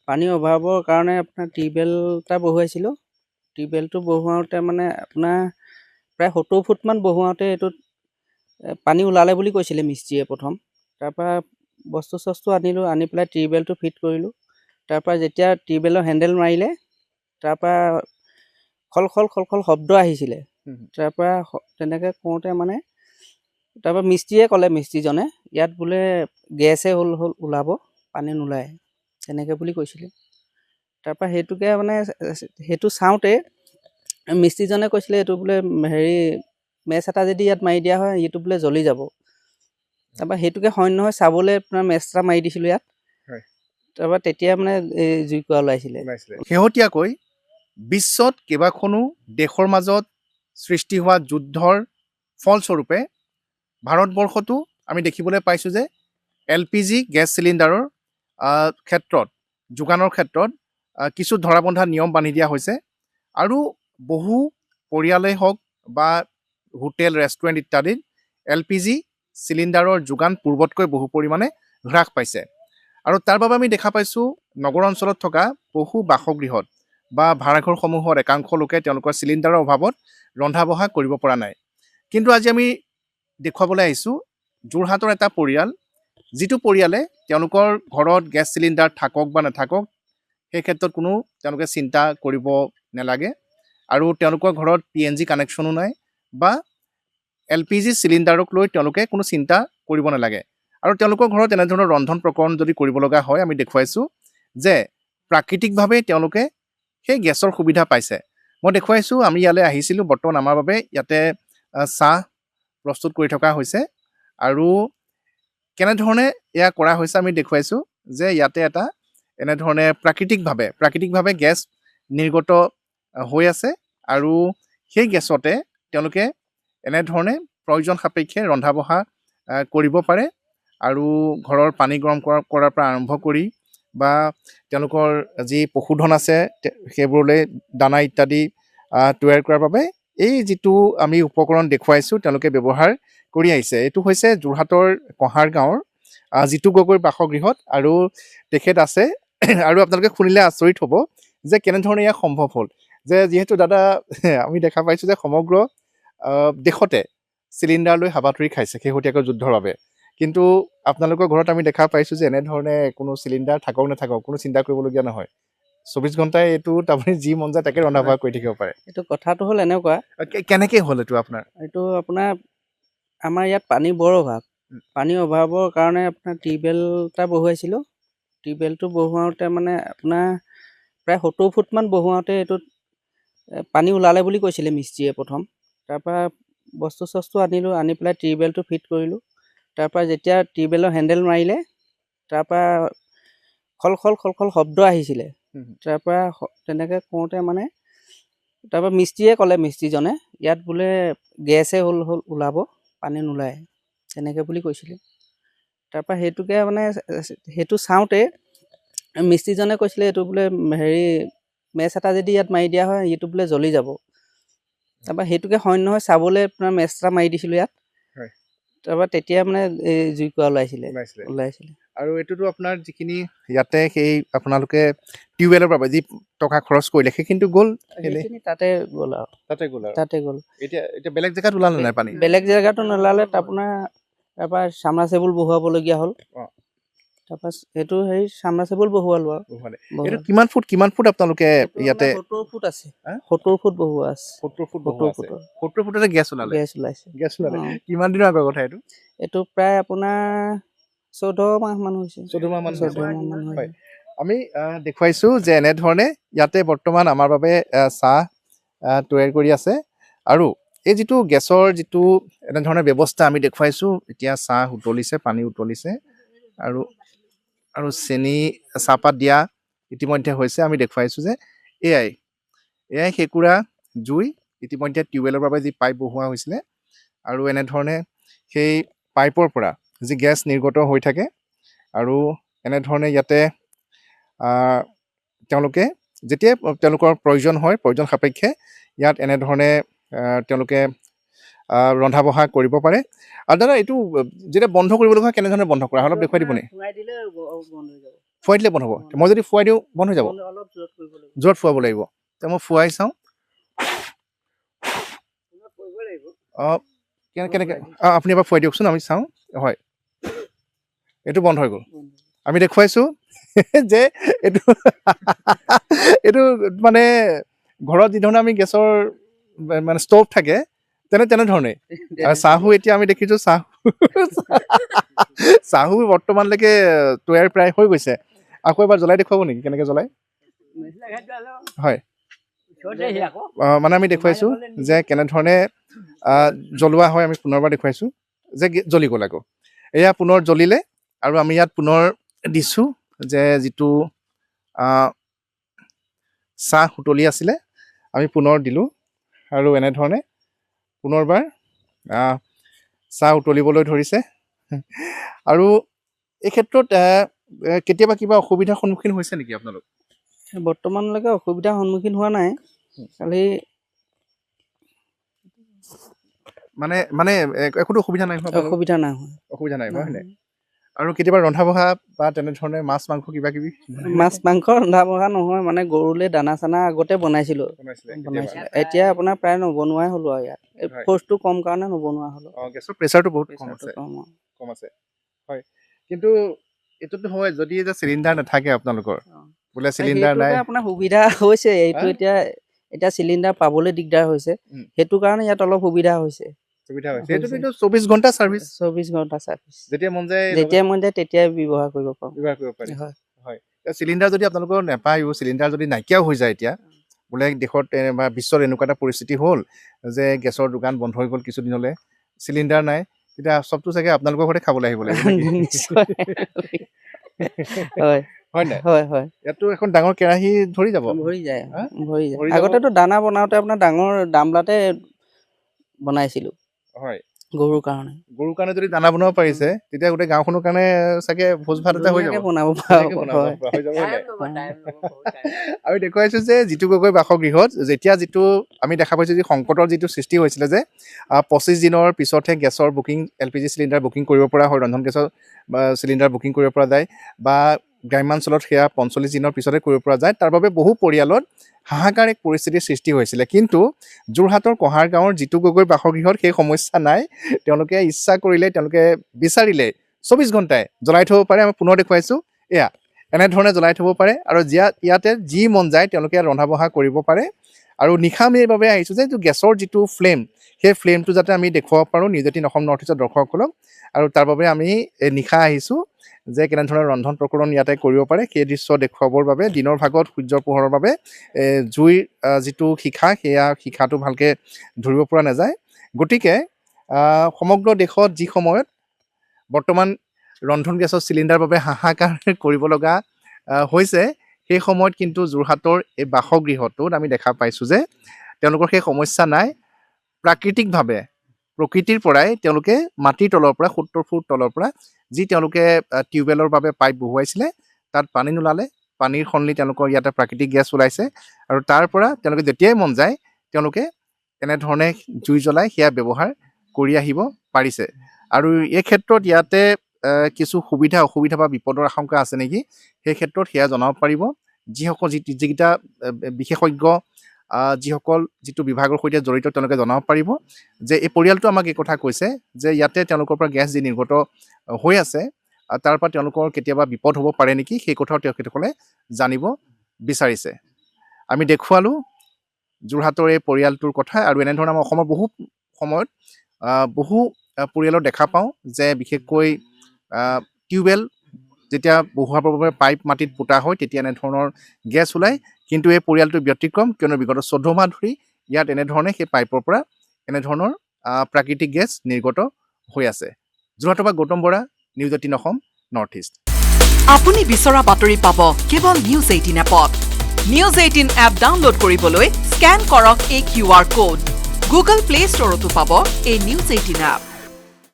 পানীৰ অভাৱৰ কাৰণে আপোনাৰ টিউবৱেল এটা বহুৱাইছিলোঁ। টিউবৱেলটো বহুৱাওঁতে মানে আপোনাৰ প্ৰায় 70 ফুটমান বহুৱাওঁতে এইটোত পানী ওলালে বুলি কৈছিলে মিস্ত্ৰীয়ে প্ৰথম। তাৰপৰা বস্তু চস্তু আনিলোঁ, আনি পেলাই টিউবৱেলটো ফিট কৰিলোঁ। তাৰপৰা যেতিয়া টিউবৱেলৰ হেণ্ডেল মাৰিলে, তাৰপৰা খল খল শব্দ আহিছিলে। তাৰপৰা তেনেকৈ কৰোঁতে মানে তাৰপৰা মিস্ত্ৰীয়ে ক'লে, মিস্ত্ৰীজনে ইয়াত বোলে গেছে ওলাব, পানী নোলায় তেনেকৈ বুলি কৈছিলে। তাৰপৰা সেইটোকে মানে সেইটো চাওঁতে মিস্ত্ৰীজনে কৈছিলে এইটো বোলে হেৰি মেচ এটা যদি ইয়াত মাৰি দিয়া হয় এইটো বোলে জ্বলি যাব। তাৰপৰা সেইটোকে হয় নহয় চাবলৈ আপোনাৰ মেচ এটা মাৰি দিছিলোঁ ইয়াত। তাৰপৰা তেতিয়া মানে এই জুইকুৰা ওলাইছিলে। শেহতীয়াকৈ বিশ্বত কেইবাখনো দেশৰ মাজত সৃষ্টি হোৱা যুদ্ধৰ ফলস্বৰূপে ভাৰতবৰ্ষতো আমি দেখিবলৈ পাইছোঁ যে LPG গেছ চিলিণ্ডাৰৰ ক্ষেত্ৰত যোগানৰ ক্ষেত্ৰত কিছু ধৰা বন্ধা নিয়ম বান্ধি দিয়া হৈছে আৰু বহু পৰিয়ালেই হওক বা হোটেল ৰেষ্টুৰেণ্ট ইত্যাদিত LPG চিলিণ্ডাৰৰ যোগান পূৰ্বতকৈ বহু পৰিমাণে হ্ৰাস পাইছে। আৰু তাৰ বাবে আমি দেখা পাইছোঁ নগৰ অঞ্চলত থকা বহু বাসগৃহত বা ভাড়াঘৰসমূহত একাংশ লোকে তেওঁলোকৰ চিলিণ্ডাৰৰ অভাৱত ৰন্ধা বঢ়া কৰিব পৰা নাই। কিন্তু আজি আমি দেখুৱাবলৈ আহিছোঁ যোৰহাটৰ এটা পৰিয়াল, যিটো পৰিয়ালে তেওঁলোকৰ ঘৰত গেছ চিলিণ্ডাৰ থাকক বা নাথাকক সেই ক্ষেত্ৰত কোনো তেওঁলোকে চিন্তা কৰিব নালাগে আৰু তেওঁলোকৰ ঘৰত PNG কানেকশ্যনো নাই বা LPG চিলিণ্ডাৰক লৈ তেওঁলোকে কোনো চিন্তা কৰিব নালাগে। আৰু তেওঁলোকৰ ঘৰত এনেধৰণৰ ৰন্ধন প্ৰকৰণ যদি কৰিব লগা হয় আমি দেখুৱাইছোঁ যে প্ৰাকৃতিকভাৱে তেওঁলোকে সেই গেছৰ সুবিধা পাইছে। মই দেখুৱাইছোঁ, আমি ইয়ালৈ আহিছিলোঁ, বৰ্তমান আমাৰ বাবে ইয়াতে চাহ প্ৰস্তুত কৰি থকা হৈছে আৰু কেনেধৰণে এয়া কৰা হৈছে আমি দেখুৱাইছোঁ যে ইয়াতে এটা এনেধৰণে প্ৰাকৃতিকভাৱে গেছ নিৰ্গত হৈ আছে আৰু সেই গেছতে তেওঁলোকে এনেধৰণে প্ৰয়োজন সাপেক্ষে ৰন্ধা বঢ়া কৰিব পাৰে আৰু ঘৰৰ পানী গৰম কৰাৰ পৰা আৰম্ভ কৰি বা তেওঁলোকৰ যি পশুধন আছে সেইবোৰলৈ দানা ইত্যাদি তৈয়াৰ কৰাৰ বাবে এই যিটো আমি উপকৰণ দেখুৱাইছোঁ তেওঁলোকে ব্যৱহাৰ কৰি আহিছে। এইটো হৈছে যোৰহাটৰ কহাৰ গাঁৱৰ জিতু গগৈৰ বাসগৃহত আৰু তেখেত আছে আৰু আপোনালোকে শুনিলে আচৰিত হ'ব যে কেনেধৰণে এয়া সম্ভৱ হ'ল। যে যিহেতু দাদা আমি দেখা পাইছোঁ যে সমগ্ৰ দেশতে চিলিণ্ডাৰ লৈ হাবাথুৰি খাইছে শেহতীয়াকৈ যুদ্ধৰ বাবে, কিন্তু আপোনালোকৰ ঘৰত আমি দেখা পাইছোঁ যে এনেধৰণে কোনো চিলিণ্ডাৰ থাকক নাথাকক কোনো চিন্তা কৰিবলগীয়া নহয়। 24 ঘণ্টাই এইটো আপুনি যি মন যায় তাকে ৰন্ধা বঢ়া কৰি থাকিব পাৰে। এইটো কথাটো হ'ল এনেকুৱা, কেনেকৈ হ'ল এইটো আপোনাৰ? এইটো আপোনাৰ আমাৰ ইয়াত পানী বৰ অভাৱ। পানীৰ অভাৱৰ কাৰণে আপোনাৰ টিউবৱেল এটা বহুৱাইছিলোঁ। টিউবৱেলটো বহুৱাওঁতে মানে আপোনাৰ প্ৰায় 70 ফুটমান বহুৱাওঁতে এইটোত পানী ওলালে বুলি কৈছিলে মিস্ত্ৰীয়ে প্ৰথম। তাৰপৰা বস্তু চস্তু আনিলোঁ, আনি পেলাই টিউবৱেলটো ফিট কৰিলোঁ। তাৰপৰা যেতিয়া টিউবৱেলৰ হেণ্ডেল মাৰিলে, তাৰপৰা খল খল শব্দ আহিছিলে। তাৰপৰা তেনেকৈ কৰোঁতে মানে তাৰপৰা মিস্ত্ৰীয়ে ক'লে, মিস্ত্ৰীজনে ইয়াত বোলে গেছে ওলাব, পানী নোলায় তেনেকৈ বুলি কৈছিলে। তাৰপৰা সেইটোকে মানে সেইটো চাওঁতে মিস্ত্ৰীজনে কৈছিলে এইটো বোলে হেৰি মেচ এটা যদি ইয়াত মাৰি দিয়া হয় এইটো বোলে জ্বলি যাব। তাৰপৰা সেইটোকে হয় নহয় চাবলৈ আপোনাৰ মেচ এটা মাৰি দিছিলোঁ ইয়াত। তাৰপৰা তেতিয়া মানে এই জুইকুৰা ওলাইছিলে। আৰু এইটোতো আপোনাৰ যিখিনি ইয়াতে সেই আপোনালোকে টিউবৱেলৰ বাবে যি টকা খৰচ কৰিলে সেইখিনিতো গ'ল, সেইখিনি তাতে গ'ল আৰু তাতে গ'ল। এতিয়া বেলেগ জেগাত ওলালে নাই পানী? বেলেগ জেগাতো নোলালে, আপোনাৰ তাৰপৰা চামৰাচেবুল বহুৱাবলগীয়া হ'ল। তাৰপৰা সেইটো হেৰি চামৰাচেবুল বহুৱালোঁ আৰু। এইটো কিমান ফুট আপোনালোকে ইয়াতে? 70 ফুট আছে। 70 ফুট বহুৱা আছে। 70 ফুটতে গেছ ওলালে? গেছ ওলালে। কিমান দিনৰ আগৰ কথা এইটো? এইটো প্ৰায় আপোনাৰ 14 মাহমান হৈছে। 14 মাহমান হয়। আমি দেখুৱাইছোঁ যে এনেধৰণে ইয়াতে বৰ্তমান আমাৰ বাবে চাহ তৈয়াৰ কৰি আছে আৰু এই যিটো গেছৰ যিটো এনেধৰণে ব্যৱস্থা আমি দেখুৱাইছোঁ, এতিয়া চাহ উতলিছে, পানী উতলিছে আৰু চেনি চাহপাত দিয়া ইতিমধ্যে হৈছে। আমি দেখুৱাইছোঁ যে এয়াই সেকুৰা জুই ইতিমধ্যে টিউবৱেলৰ বাবে যি পাইপ বহুওৱা হৈছিলে আৰু এনেধৰণে সেই পাইপৰ পৰা যি গেছ নিৰ্গত হৈ থাকে আৰু এনেধৰণে ইয়াতে তেওঁলোকে যেতিয়া তেওঁলোকৰ প্ৰয়োজন হয় প্ৰয়োজন সাপেক্ষে ইয়াত এনেধৰণে তেওঁলোকে ৰন্ধা বঢ়া কৰিব পাৰে। আৰু দাদা এইটো যেতিয়া বন্ধ কৰিব লগা হয় কেনেধৰণে বন্ধ কৰা হয় অলপ দেখুৱাই দিব নি? সোমাই দিলে বন্ধ হৈ যাব। ফুৱাই দিলে বন্ধ হ'ব মই যদি ফুৱাই দিওঁ বন্ধ হৈ যাব অলপ জোৰত কৰিব লাগিব জোৰত ফুৱাব লাগিব এতিয়া মই ফুৱাই চাওঁ কৰিব লাগিব অঁ কেনেকৈ আপুনি এবাৰ ফুৱাই দিয়কচোন আমি চাওঁ হয় এইটো বন্ধ হৈ গ'ল আমি দেখুৱাইছোঁ যে এইটো এইটো মানে ঘৰত যিধৰণে আমি গেছৰ মানে ষ্ট'ভ থাকে তেনেধৰণেই আৰু চাহো এতিয়া আমি দেখিছোঁ চাহো বৰ্তমানলৈকে তৈয়াৰ প্ৰায় হৈ গৈছে আকৌ এবাৰ জ্বলাই দেখুৱাব নেকি কেনেকৈ জ্বলাই হয় মানে আমি দেখুৱাইছোঁ যে কেনেধৰণে জ্বলোৱা হয় আমি পুনৰবাৰ দেখুৱাইছোঁ যে জ্বলি গ'ল আকৌ এয়া পুনৰ জ্বলিলে আৰু আমি ইয়াত পুনৰ দিছোঁ যে যিটো চাহ উতলি আছিলে আমি পুনৰ দিলোঁ আৰু এনেধৰণে পুনৰবাৰ চাহ উতলিবলৈ ধৰিছে আৰু এই ক্ষেত্ৰত কেতিয়াবা কিবা অসুবিধাৰ সন্মুখীন হৈছে নেকি আপোনালোক বৰ্তমানলৈকে অসুবিধাৰ সন্মুখীন হোৱা নাই খালি মানে মানে একোতো অসুবিধা নাই হোৱা অসুবিধা নাই হোৱা অসুবিধা নাই হোৱা হয়নে আৰু কেতিয়াবা ৰন্ধা বঢ়া বা তেনেধৰণে মাছ মাংস কিবা কিবি মাছ মাংস ৰন্ধা বঢ়া নহয় মানে গৰুলে দানা চানা আগতে বনাইছিলোঁ এতিয়া আপোনাৰ প্ৰায় নবনোৱাই হ'লো আৰু ইয়াত এই ফ'ৰ্চটো কম কাৰণে নবনোৱা হ'লো গেছৰ প্ৰেচাৰটো বহুত কম আছে কম কম আছে হয় কিন্তু এইটোতো হয় যদি যে চিলিণ্ডাৰ নাথাকে আপোনালোকৰ বোলে চিলিণ্ডাৰ নাই আপোনাৰ সুবিধা হৈছে এইটো এতিয়া চিলিণ্ডাৰ পাবলৈ দিগদাৰ হৈছে সেইটো কাৰণে ইয়াত অলপ সুবিধা হৈছে সুবিধা হৈছে এইটো 24 ঘণ্টা চাৰ্ভিছ 24 ঘণ্টা চাৰ্ভিছ যেতিয়া মন যায় তেতিয়াই ব্যৱহাৰ কৰিব পাৰি হয় চিলিণ্ডাৰ যদি আপোনালোকৰ নাপায়ো চিলিণ্ডাৰ যদি নাইকিয়াও হৈ যায় এতিয়া বোলে দেশত বা বিশ্বত এনেকুৱা এটা পৰিস্থিতি হ'ল যে গেছৰ দোকান বন্ধ হৈ গ'ল কিছুদিনলৈ চিলিণ্ডাৰ নাই তেতিয়া চবটো চাগে আপোনালোকৰ ঘৰতে খাবলৈ আহিব লাগিব হয় হয় নাই হয় ইয়াতো এখন ডাঙৰ কেৰাহী ভৰি যায় আগতেতো দানা বনাওঁতে আপোনাৰ ডাঙৰ ডামলাতে বনাইছিলোঁ হয় গৰুৰ কাৰণে যদি দানা বনাব পাৰিছে তেতিয়া গোটেই গাঁওখনৰ কাৰণে চাগে ভোজ ভাত এটা হৈ যাব আমি দেখুৱাইছোঁ যে জিতু গগৈ বাসগৃহত যেতিয়া যিটো আমি দেখা পাইছোঁ যে সংকটৰ যিটো সৃষ্টি হৈছিলে যে 25 দিনৰ পিছতহে গেছৰ বুকিং LPG চিলিণ্ডাৰ বুকিং কৰিব পৰা হয় ৰন্ধন গেছৰ চিলিণ্ডাৰ বুকিং কৰিব পৰা যায় বা গ্ৰাম্যাঞ্চলত সেয়া 45 দিনৰ পিছতে কৰিব পৰা যায় তাৰ বাবে বহু পৰিয়ালত হাহাকাৰ এক পৰিস্থিতিৰ সৃষ্টি হৈছিলে কিন্তু যোৰহাটৰ কহাৰ গাঁৱৰ জিতু গগৈ বাসগৃহত সেই সমস্যা নাই তেওঁলোকে ইচ্ছা কৰিলে তেওঁলোকে বিচাৰিলে 24 ঘণ্টাই জ্বলাই থ'ব পাৰে আমি পুনৰ দেখুৱাইছোঁ এয়া এনেধৰণে জ্বলাই থ'ব পাৰে আৰু ইয়াতে যি মন যায় তেওঁলোকে ৰন্ধা বঢ়া কৰিব পাৰে আৰু নিশা আমি এইবাবে আহিছোঁ যে গেছৰ যিটো ফ্লেম সেই ফ্লেমটো যাতে আমি দেখুৱাব পাৰোঁ নিউজ 18 অসম নৰ্থ ইষ্টৰ দৰ্শকসকলক আৰু তাৰ বাবে আমি নিশা আহিছোঁ যে কেনেধৰণৰ ৰন্ধন প্ৰকৰণ ইয়াতে কৰিব পাৰে সেই দৃশ্য দেখুৱাবৰ বাবে দিনৰ ভাগত সূৰ্যৰ পোহৰৰ বাবে জুইৰ যিটো শিখা সেয়া শিখাটো ভালকৈ ধৰিব পৰা নাযায় গতিকে সমগ্ৰ দেশত যি সময়ত বৰ্তমান ৰন্ধন গেছৰ চিলিণ্ডাৰৰ বাবে হাহাকাৰ কৰিব লগা হৈছে সেই সময়ত কিন্তু যোৰহাটৰ এই বাসগৃহটোত আমি দেখা পাইছোঁ যে তেওঁলোকৰ সেই সমস্যা নাই প্ৰাকৃতিকভাৱে প্ৰকৃতিৰ পৰাই তেওঁলোকে মাটিৰ তলৰ পৰা 70 ফুট তলৰ পৰা যি তেওঁলোকে টিউবৱেলৰ বাবে পাইপ বহুৱাইছিলে তাত পানী নোলালে পানীৰ সলনি তেওঁলোকৰ ইয়াতে প্ৰাকৃতিক গেছ ওলাইছে আৰু তাৰ পৰা তেওঁলোকে যেতিয়াই মন যায় তেওঁলোকে এনেধৰণে জুই জ্বলাই সেয়া ব্যৱহাৰ কৰি আহিব পাৰিছে আৰু এই ক্ষেত্ৰত ইয়াতে কিছু সুবিধা অসুবিধা বা বিপদৰ আশংকা আছে নেকি সেই ক্ষেত্ৰত সেয়া জনাব পাৰিব যিকেইটা বিশেষজ্ঞ যিসকল যিটো বিভাগৰ সৈতে জড়িত তেওঁলোকে জনাব পাৰিব যে এই পৰিয়ালটো আমাক এই কথা কৈছে যে ইয়াতে তেওঁলোকৰ পৰা গেছ যি নিৰ্গত হৈ আছে তাৰ পৰা তেওঁলোকৰ কেতিয়াবা বিপদ হ'ব পাৰে নেকি সেই কথাও তেখেতসকলে জানিব বিচাৰিছে আমি দেখুৱালোঁ যোৰহাটৰ এই পৰিয়ালটোৰ কথা আৰু এনেধৰণে আমাৰ অসমৰ বহু সময়ত বহু পৰিয়ালত দেখা পাওঁ যে বিশেষকৈ টিউবৱেল যেতিয়া বহুৱাবৰ বাবে পাইপ মাটিত পোতা হয় তেতিয়া এনেধৰণৰ গেছ ওলায় কিন্তু এই পৰিয়ালটো ব্যতিক্ৰম কিয়নো বিগত 14 মাহ ধৰি ইয়াত এনেধৰণে সেই পাইপৰ পৰা এনেধৰণৰ প্ৰাকৃতিক গেছ নিৰ্গত হৈ আছে যোৰহাটৰ পৰা Gautam Bora news 18 Assam north east আপুনি বিচৰা বাতৰি পাব কেৱল নিউজ 18 এপত নিউজ 18 এপ ডাউনলোড কৰিবলৈ স্কেন কৰক এই QR কোড গুগল প্লে ষ্টৰতো পাব এই নিউজ 18 এপ